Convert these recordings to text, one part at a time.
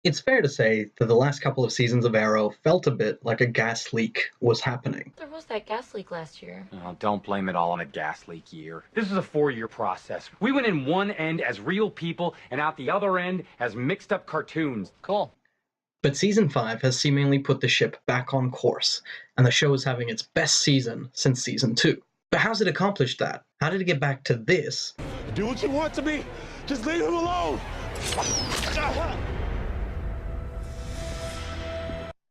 It's fair to say that the last couple of seasons of Arrow felt a bit like a gas leak was happening. There was that gas leak last year. Oh, don't blame it all on a gas leak year. This is a 4-year process. We went in one end as real people and out the other end as mixed up cartoons. Cool. But Season 5 has seemingly put the ship back on course, and the show is having its best season since Season 2. But how's it accomplished that? How did it get back to this? Do what you want to me. Just leave him alone.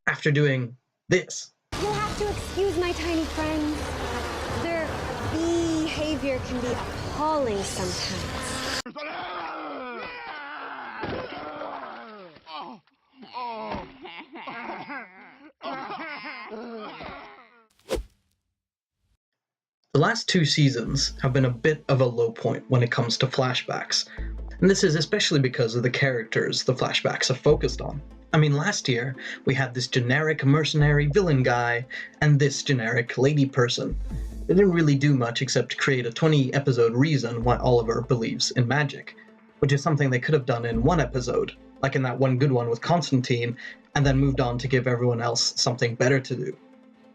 After doing this. You'll have to excuse my tiny friends. Their behavior can be appalling sometimes. The last 2 seasons have been a bit of a low point when it comes to flashbacks, and this is especially because of the characters the flashbacks are focused on. I mean, last year, we had this generic mercenary villain guy, and this generic lady person. They didn't really do much except create a 20-episode reason why Oliver believes in magic, which is something they could have done in 1 episode, like in that one good one with Constantine, and then moved on to give everyone else something better to do.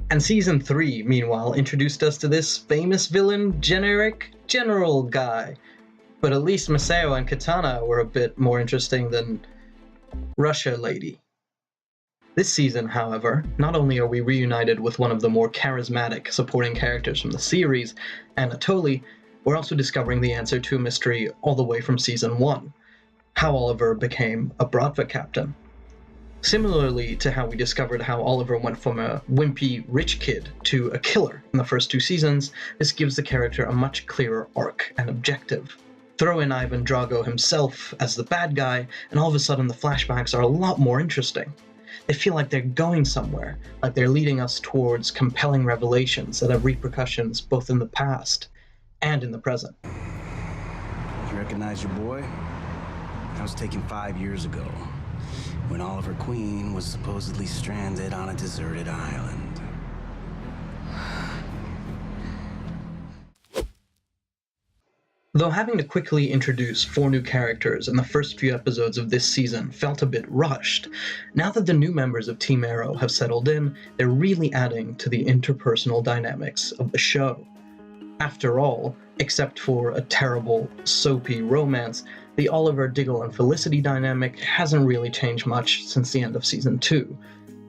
And Season 3, meanwhile, introduced us to this famous villain, generic general guy. But at least Masao and Katana were a bit more interesting than Russia Lady. This season, however, not only are we reunited with one of the more charismatic supporting characters from the series, Anatoly, we're also discovering the answer to a mystery all the way from Season 1, how Oliver became a Bratva captain. Similarly to how we discovered how Oliver went from a wimpy rich kid to a killer in the first 2 seasons, this gives the character a much clearer arc and objective. Throw in Ivan Drago himself as the bad guy, and all of a sudden the flashbacks are a lot more interesting. They feel like they're going somewhere, like they're leading us towards compelling revelations that have repercussions both in the past and in the present. You recognize your boy? That was taken 5 years ago, when Oliver Queen was supposedly stranded on a deserted island. Though having to quickly introduce 4 new characters in the first few episodes of this season felt a bit rushed, now that the new members of Team Arrow have settled in, they're really adding to the interpersonal dynamics of the show. After all, except for a terrible, soapy romance, the Oliver, Diggle, and Felicity dynamic hasn't really changed much since the end of Season 2.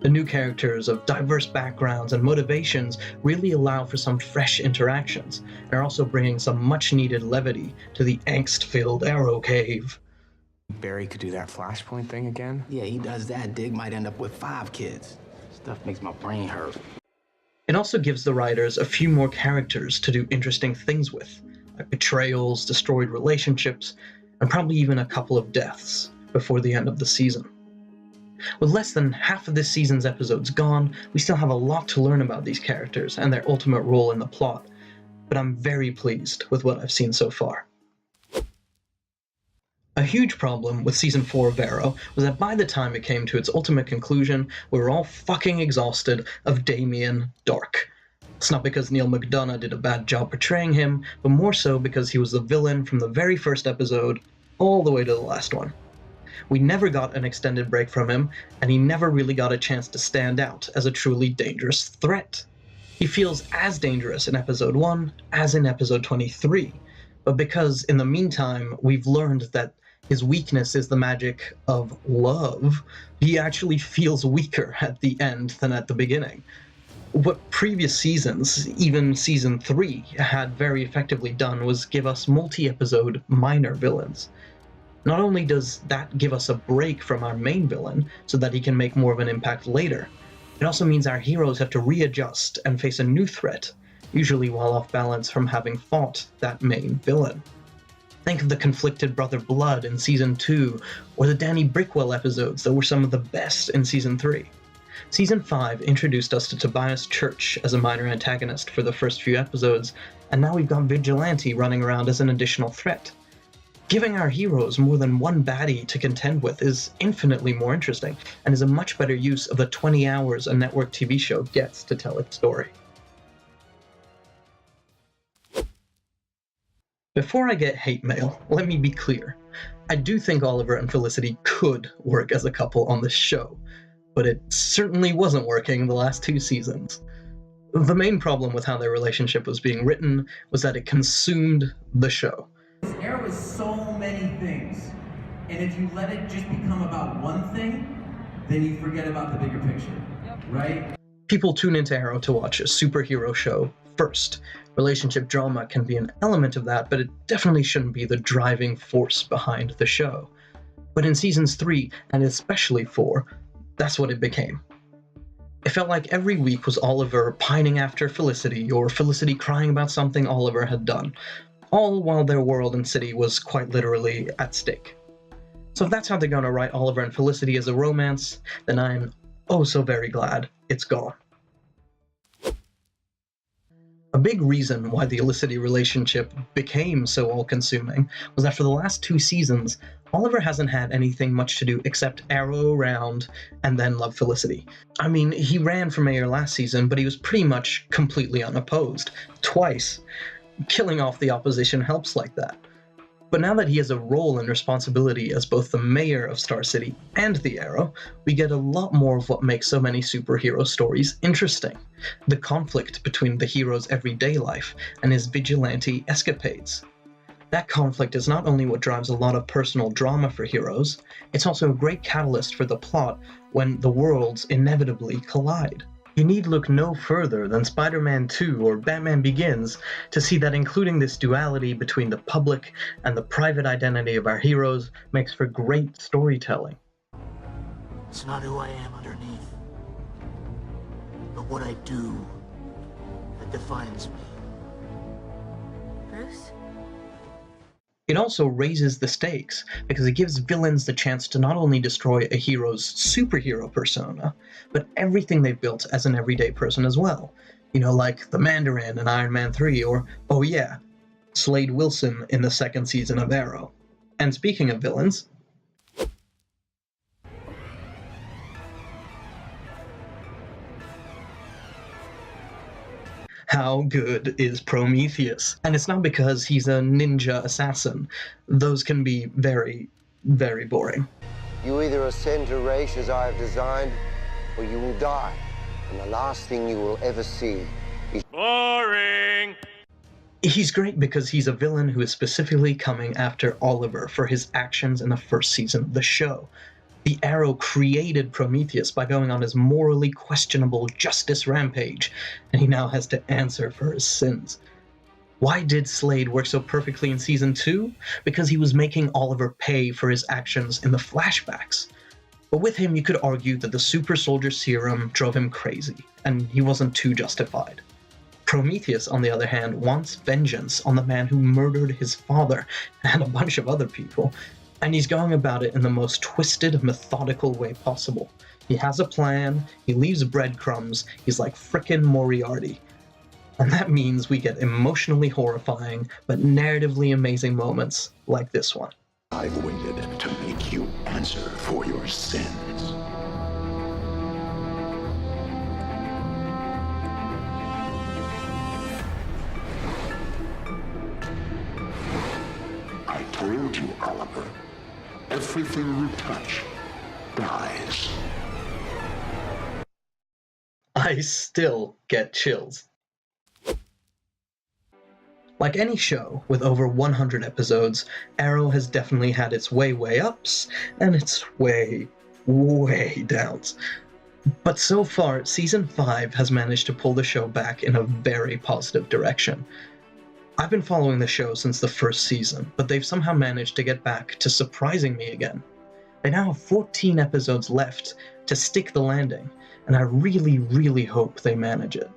The new characters of diverse backgrounds and motivations really allow for some fresh interactions, and are also bringing some much-needed levity to the angst-filled Arrow Cave. Barry could do that Flashpoint thing again? Yeah, he does that, Dig might end up with 5 kids. Stuff makes my brain hurt. It also gives the writers a few more characters to do interesting things with, like betrayals, destroyed relationships, and probably even a couple of deaths before the end of the season. With less than half of this season's episodes gone, we still have a lot to learn about these characters and their ultimate role in the plot, but I'm very pleased with what I've seen so far. A huge problem with Season 4 of Arrow was that by the time it came to its ultimate conclusion, we were all fucking exhausted of Damien Dark. It's not because Neil McDonough did a bad job portraying him, but more so because he was the villain from the very first episode all the way to the last one. We never got an extended break from him, and he never really got a chance to stand out as a truly dangerous threat. He feels as dangerous in Episode 1 as in Episode 23, but because in the meantime we've learned that his weakness is the magic of love, he actually feels weaker at the end than at the beginning. What previous seasons, even Season 3, had very effectively done was give us multi-episode minor villains. Not only does that give us a break from our main villain so that he can make more of an impact later, it also means our heroes have to readjust and face a new threat, usually while off balance from having fought that main villain. Think of the conflicted brother Blood in Season 2, or the Danny Brickwell episodes that were some of the best in Season 3. Season 5 introduced us to Tobias Church as a minor antagonist for the first few episodes, and now we've got Vigilante running around as an additional threat. Giving our heroes more than one baddie to contend with is infinitely more interesting, and is a much better use of the 20 hours a network TV show gets to tell its story. Before I get hate mail, let me be clear. I do think Oliver and Felicity could work as a couple on this show, but it certainly wasn't working the last 2 seasons. The main problem with how their relationship was being written was that it consumed the show. This Arrow is so many things, and if you let it just become about one thing, then you forget about the bigger picture, right? People tune into Arrow to watch a superhero show first. Relationship drama can be an element of that, but it definitely shouldn't be the driving force behind the show. But in seasons 3, and especially 4, that's what it became. It felt like every week was Oliver pining after Felicity, or Felicity crying about something Oliver had done, all while their world and city was quite literally at stake. So if that's how they're gonna write Oliver and Felicity as a romance, then I'm oh so very glad it's gone. A big reason why the Felicity relationship became so all-consuming was that for the last 2 seasons, Oliver hasn't had anything much to do except arrow around and then love Felicity. I mean, he ran for mayor last season, but he was pretty much completely unopposed. Twice. Killing off the opposition helps like that. But now that he has a role and responsibility as both the mayor of Star City and the Arrow, we get a lot more of what makes so many superhero stories interesting. The conflict between the hero's everyday life and his vigilante escapades. That conflict is not only what drives a lot of personal drama for heroes, it's also a great catalyst for the plot when the worlds inevitably collide. You need look no further than Spider-Man 2 or Batman Begins to see that including this duality between the public and the private identity of our heroes makes for great storytelling. It's not who I am underneath, but what I do that defines me. Bruce? It also raises the stakes, because it gives villains the chance to not only destroy a hero's superhero persona, but everything they've built as an everyday person as well. You know, like the Mandarin in Iron Man 3, or, oh yeah, Slade Wilson in the 2nd season of Arrow. And speaking of villains, how good is Prometheus? And it's not because he's a ninja assassin. Those can be very, very boring. You either ascend to Raish as I have designed, or you will die. And the last thing you will ever see is Boring! He's great because he's a villain who is specifically coming after Oliver for his actions in the 1st season of the show. The Arrow created Prometheus by going on his morally questionable justice rampage, and he now has to answer for his sins. Why did Slade work so perfectly in season 2? Because he was making Oliver pay for his actions in the flashbacks. But with him, you could argue that the super soldier serum drove him crazy, and he wasn't too justified. Prometheus, on the other hand, wants vengeance on the man who murdered his father and a bunch of other people. And he's going about it in the most twisted, methodical way possible. He has a plan, he leaves breadcrumbs, he's like frickin' Moriarty. And that means we get emotionally horrifying, but narratively amazing moments like this one. I've waited to make you answer for your sins. I told you, Oliver. Everything you touch dies. I still get chills. Like any show with over 100 episodes, Arrow has definitely had its way ups and its way downs. But so far, season 5 has managed to pull the show back in a very positive direction. I've been following the show since the 1st season, but they've somehow managed to get back to surprising me again. They now have 14 episodes left to stick the landing, and I really, really hope they manage it.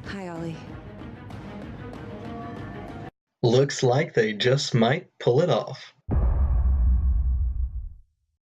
Hi, Ollie. Looks like they just might pull it off.